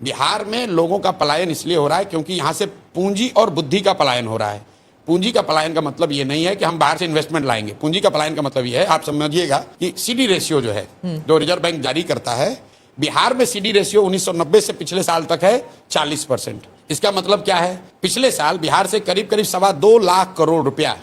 बिहार में लोगों का पलायन इसलिए हो रहा है क्योंकि यहाँ से पूंजी और बुद्धि का पलायन हो रहा है। पूंजी का पलायन का मतलब ये नहीं है कि हम बाहर से इन्वेस्टमेंट लाएंगे। पूंजी का पलायन का मतलब ये है, आप समझिएगा कि सीडी रेशियो जो है जो रिजर्व बैंक जारी करता है, बिहार में सीडी रेशियो 1990 से पिछले साल तक है 40%। इसका मतलब क्या है? पिछले साल बिहार से करीब करीब 2.25 लाख करोड़ रुपया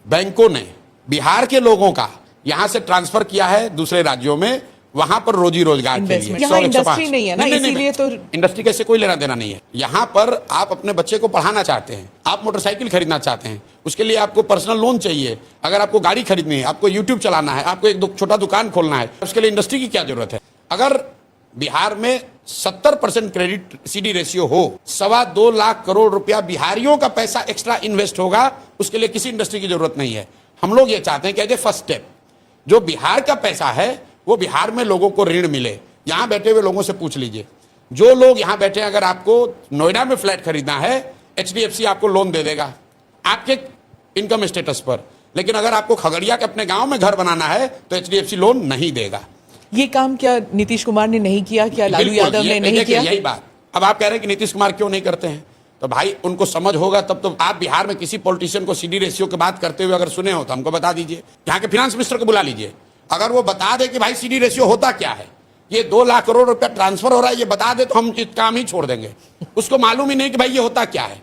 बैंकों ने बिहार के लोगों का यहां से ट्रांसफर किया है दूसरे राज्यों में, वहां पर रोजी रोजगार के लिए। यहाँ इंडस्ट्री नहीं है ना, इसीलिए तो इंडस्ट्री कैसे कोई लेना देना नहीं है। यहाँ पर आप अपने बच्चे को पढ़ाना चाहते हैं, आप मोटरसाइकिल खरीदना चाहते हैं, उसके लिए आपको पर्सनल लोन चाहिए। अगर आपको गाड़ी खरीदनी है, आपको यूट्यूब चलाना है, आपको एक छोटा दुकान खोलना है, उसके लिए इंडस्ट्री की क्या जरूरत है? अगर बिहार में 70% क्रेडिट सीडी रेशियो हो, 2.25 लाख करोड़ रुपया बिहारियों का पैसा एक्स्ट्रा इन्वेस्ट होगा, उसके लिए किसी इंडस्ट्री की जरूरत नहीं है। हम लोग ये चाहते हैं कि एज ए फर्स्ट स्टेप जो बिहार का पैसा है वो बिहार में लोगों को ऋण मिले। यहां बैठे हुए लोगों से पूछ लीजिए, जो लोग यहां बैठे हैं, अगर आपको नोएडा में फ्लैट खरीदना है, एचडीएफसी आपको लोन दे देगा आपके इनकम स्टेटस पर, लेकिन अगर आपको खगड़िया के अपने गांव में घर बनाना है तो एचडीएफसी लोन नहीं देगा। ये काम क्या नीतीश कुमार ने नहीं किया? क्या लालू यादव ने नहीं किया? यही बात। अब आप कह रहे हैं कि नीतीश कुमार क्यों नहीं करते हैं, तो भाई उनको समझ होगा तब तो। आप बिहार में किसी पॉलिटिशियन को सीडी रेशियो की बात करते हुए अगर सुने हो तो हमको बता दीजिए। यहाँ के फाइनेंस मिनिस्टर को बुला लीजिए, अगर वो बता दे कि भाई सीडी रेशियो होता क्या है, ये 2 लाख करोड़ रुपया ट्रांसफर हो रहा है, ये बता दे तो हम इस काम ही छोड़ देंगे। उसको मालूम ही नहीं कि भाई ये होता क्या है।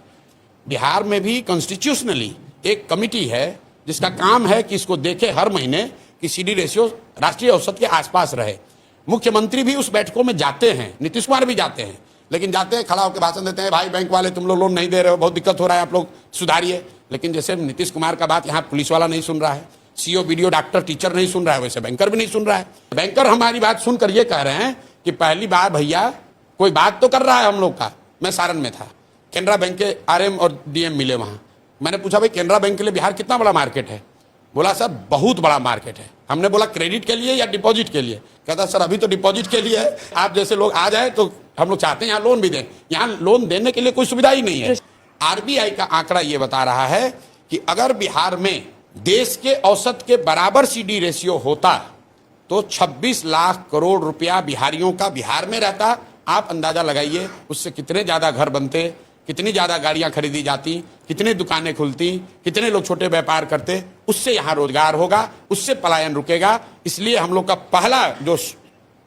बिहार में भी कॉन्स्टिट्यूशनली एक कमिटी है जिसका काम है कि इसको देखे हर महीने कि सीडी रेशियो राष्ट्रीय औसत के आसपास रहे। मुख्यमंत्री भी उस बैठकों में जाते हैं, नीतीश कुमार भी जाते हैं, लेकिन जाते हैं खड़ा होकर भाषण देते हैं, भाई बैंक वाले तुम लोग लोन नहीं दे रहे हो, बहुत दिक्कत हो रहा है, आप लोग सुधारिए। लेकिन जैसे नीतीश कुमार का बात यहाँ पुलिस वाला नहीं सुन रहा है, सीओ बीडीओ डॉक्टर टीचर नहीं सुन रहा है, वैसे बैंकर भी नहीं सुन रहा है। बैंकर हमारी बात सुनकर ये कह रहे हैं कि पहली बार भैया कोई बात तो कर रहा है हम लोग का। मैं सारण में था, केनरा बैंक के आरएम और डीएम मिले वहां। मैंने पूछा भाई केनरा बैंक के लिए बिहार कितना बड़ा मार्केट है? बोला सर बहुत बड़ा मार्केट है। हमने बोला क्रेडिट के लिए या डिपॉजिट के लिए? कहता सर अभी तो डिपॉजिट के लिए है, आप जैसे लोग आ जाए तो हम लोग चाहते हैं यहाँ लोन भी दें। यहाँ लोन देने के लिए कोई सुविधा ही नहीं है। आरबीआई का आंकड़ा ये बता रहा है कि अगर बिहार में देश के औसत के बराबर सीडी रेशियो होता तो 26 लाख करोड़ रुपया बिहारियों का बिहार में रहता। आप अंदाजा लगाइए उससे कितने ज्यादा घर बनते, कितनी ज्यादा गाड़ियां खरीदी जाती, कितनी दुकानें खुलती, कितने लोग छोटे व्यापार करते। उससे यहाँ रोजगार होगा, उससे पलायन रुकेगा। इसलिए हम लोग का पहला जो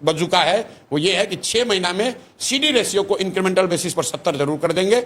बजुका है वो ये है कि 6 महीना में सीडी रेशियो को इंक्रीमेंटल बेसिस पर 70 जरूर कर देंगे।